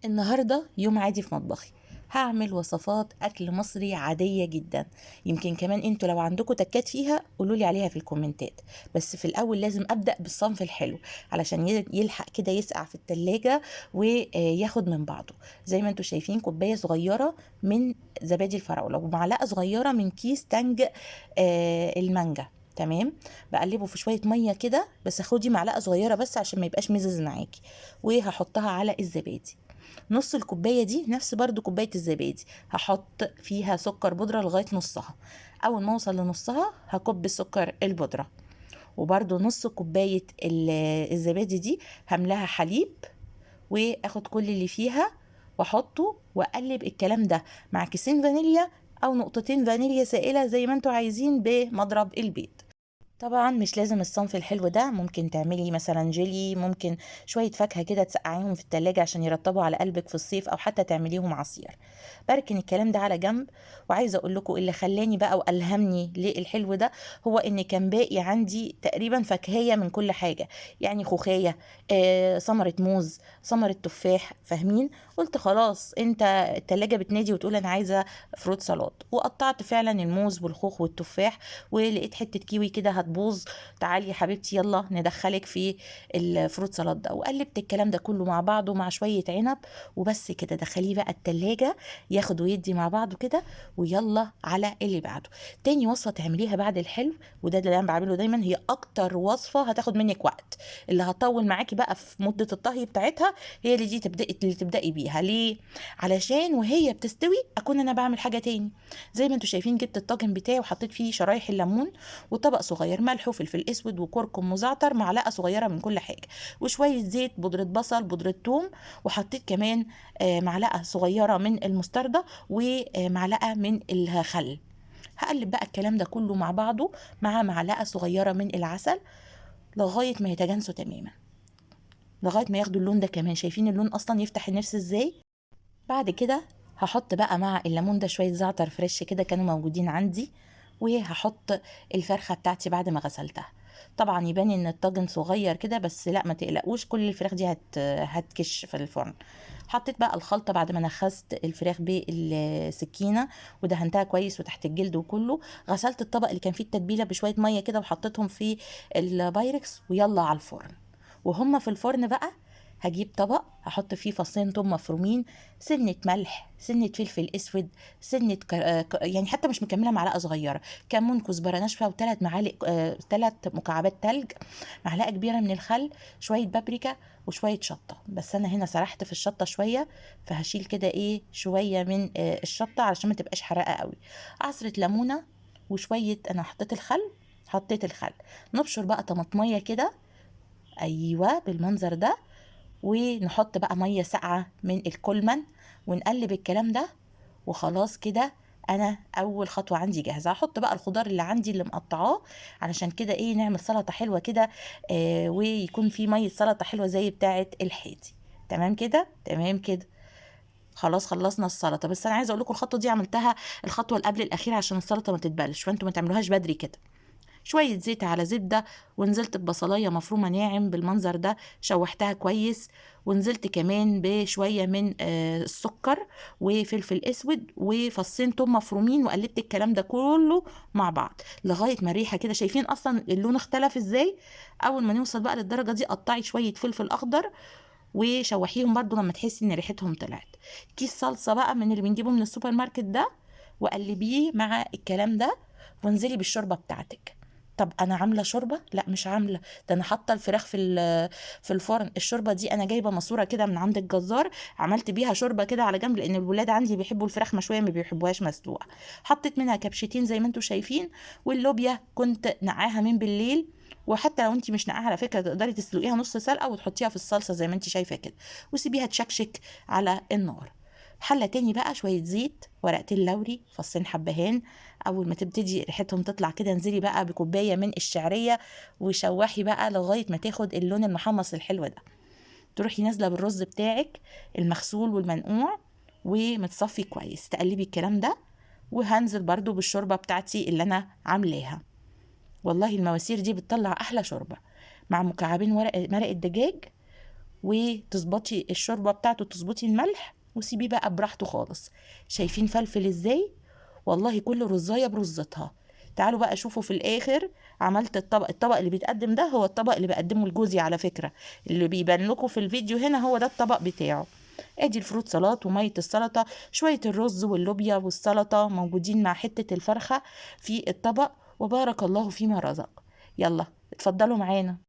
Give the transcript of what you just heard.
النهاردة يوم عادي في مطبخي. هعمل وصفات أكل مصري عادية جدا. يمكن كمان انتوا لو عندكم تكات فيها قولولي عليها في الكومنتات. بس في الأول لازم أبدأ بالصنف الحلو علشان يلحق كده يسقع في التلاجة وياخد من بعضه. زي ما انتوا شايفين كوباية صغيرة من زبادي الفراولة ومعلقة صغيرة من كيس تانج المانجا. تمام. بقلبه في شويه ميه كده، بس خدي معلقه صغيره بس عشان ما يبقاش مزز معاكي. وهحطها على الزبادي. نص الكوبايه دي نفس برضو كوبايه الزبادي، هحط فيها سكر بودره لغايه نصها. اول ما اوصل لنصها هكب السكر البودره. وبرضو نص كوبايه الزبادي دي هملاها حليب، واخد كل اللي فيها واحطه واقلب الكلام ده مع كيسين فانيليا او نقطتين فانيليا سائله زي ما انتوا عايزين بمضرب البيض. طبعا مش لازم الصنف الحلو ده، ممكن تعملي مثلا جيلي، ممكن شوية فاكهة كده تسقعيهم في التلاجة عشان يرطبوا على قلبك في الصيف، او حتى تعمليهم عصير. بركن الكلام ده على جنب. وعايزة اقول لكم اللي خلاني بقى والهمني للحلو ده هو ان كان باقي عندي تقريبا فاكهية من كل حاجة. يعني خوخية، ثمرة موز، ثمرة تفاح، فاهمين؟ قلت خلاص، انت التلاجة بتنادي وتقول انا عايزة فروت سلطات، وقطعت فعلا الموز والخوخ والتفاح. ولقيت حته كيوي كده هتبوظ، تعالي يا حبيبتي يلا ندخلك في الفروت سلطه ده. وقلبت الكلام ده كله مع بعضه مع شويه عنب. وبس كده دخليه بقى التلاجة ياخد ويدي مع بعضه كده. ويلا على اللي بعده. تاني وصفه تعمليها بعد الحلو، وده اللي انا بعمله دايما، هي اكتر وصفه هتاخد منك وقت، اللي هتطول معاكي بقى في مده الطهي بتاعتها. هي اللي تبدأي بيها ليه؟ علشان وهي بتستوي اكون انا بعمل حاجه تاني. زي ما انتوا شايفين جبت الطاجن بتاعي وحطيت فيه شرايح الليمون، وطبق صغير ملح وفلفل اسود وكركم وزعتر، معلقه صغيره من كل حاجه، وشويه زيت، بودره بصل، بودره ثوم. وحطيت كمان معلقه صغيره من المستردة ومعلقه من الخل. هقلب بقى الكلام ده كله مع بعضه مع معلقه صغيره من العسل لغايه ما يتجانسوا تماما، لغايه ما ياخدوا اللون ده. كمان شايفين اللون اصلا يفتح النفس ازاي؟ بعد كده هحط بقى مع الليمون ده شوية زعتر فريش كده كانوا موجودين عندي. وهحط الفرخة بتاعتي بعد ما غسلتها. طبعا يبان ان الطاجن صغير كده، بس لا ما تقلقوش، كل الفراخ دي هتكش في الفرن. حطيت بقى الخلطة بعد ما نخست الفراخ بالسكينة ودهنتها كويس وتحت الجلد وكله. غسلت الطبق اللي كان فيه التتبيلة بشوية مية كده وحطيتهم في البايركس، ويلا على الفرن. وهم في الفرن بقى هجيب طبق هحط فيه فصين توم مفرومين، سنة ملح، سنة فلفل اسود، سنة يعني حتى مش مكملة معلقة صغيرة، كمون، كزبرة ناشفة، وثلاث معالق 3 مكعبات تلج، معلقة كبيرة من الخل، شوية بابريكا، وشوية شطة. بس أنا هنا سرحت في الشطة شوية، فهشيل كده إيه شوية من الشطة علشان ما تبقاش حرقة قوي. عصرة ليمونة وشوية، أنا حطيت الخل. نبشر بقى طماطمية كده، أيوة بالمنظر ده. ونحط بقى ميه ساقعه من الكولمن ونقلب الكلام ده. وخلاص كده انا اول خطوه عندي جاهزه. هحط بقى الخضار اللي عندي اللي مقطعاه علشان كده ايه نعمل سلطه حلوه كده، ويكون في ميه سلطه حلوه زي بتاعه الحياتي. تمام كده، تمام كده. خلاص خلصنا السلطه، بس انا عايزه اقول لكم الخطوه دي عملتها الخطوه اللي قبل الاخيره عشان السلطه ما تتبلش، فانتوا ما تعملوهاش بدري كده. شوية زيت على زبدة، ونزلت ببصلاية مفرومة ناعم بالمنظر ده، شوحتها كويس. ونزلت كمان بشوية من السكر وفلفل اسود وفصين توم مفرومين، وقلبت الكلام ده كله مع بعض لغاية ما الريحة كده، شايفين اصلا اللون اختلف ازاي؟ اول ما نوصل بقى للدرجة دي قطعي شوية فلفل اخضر وشوحيهم برضو لما تحسي ان ريحتهم طلعت. كيس صلصة بقى من اللي بنجيبه من السوبر ماركت ده، وقلبيه مع الكلام ده. وانزلي بالشوربة بتاعتك. طب انا عامله شوربه؟ لا مش عامله، ده انا حاطه الفراخ في الفرن. الشوربه دي انا جايبه ماسوره كده من عند الجزار، عملت بيها شوربه كده على جنب، لان الولاد عندي بيحبوا الفراخ مشويه ما بيحبوهاش مسلوقه. حطيت منها كبشتين زي ما انتم شايفين. واللوبيا كنت نقعاها من بالليل، وحتى لو انت مش نقعاها على فكره تقدري تسلقيها نص سلقه وتحطيها في الصلصه زي ما انت شايفه كده، وسيبيها تشكشك على النار. حله تاني بقى شويه زيت، ورقتين لوري، فصين حبهان. اول ما تبتدي ريحتهم تطلع كده انزلي بقى بكوبايه من الشعريه، وشوحي بقى لغايه ما تاخد اللون المحمص الحلو ده. تروحي نازله بالرز بتاعك المغسول والمنقوع ومتصفي كويس، تقلبي الكلام ده. وهنزل برضو بالشوربه بتاعتي اللي انا عاملاها. والله المواسير دي بتطلع احلى شوربه، مع مكعبين مرق الدجاج وتظبطي الشوربة بتاعته، تظبطي الملح وسيبيه بقى براحته خالص. شايفين فلفل ازاي؟ والله كل رزاية برزتها. تعالوا بقى شوفوا في الاخر عملت الطبق اللي بيتقدم ده هو الطبق اللي بقدمه لجوزي على فكرة، اللي بيبان لكم في الفيديو هنا هو ده الطبق بتاعه. ادي الفروت سلطات ومية السلطة، شوية الرز واللوبيا والسلطة موجودين مع حتة الفرخة في الطبق، وبارك الله فيما رزق. يلا اتفضلوا معانا.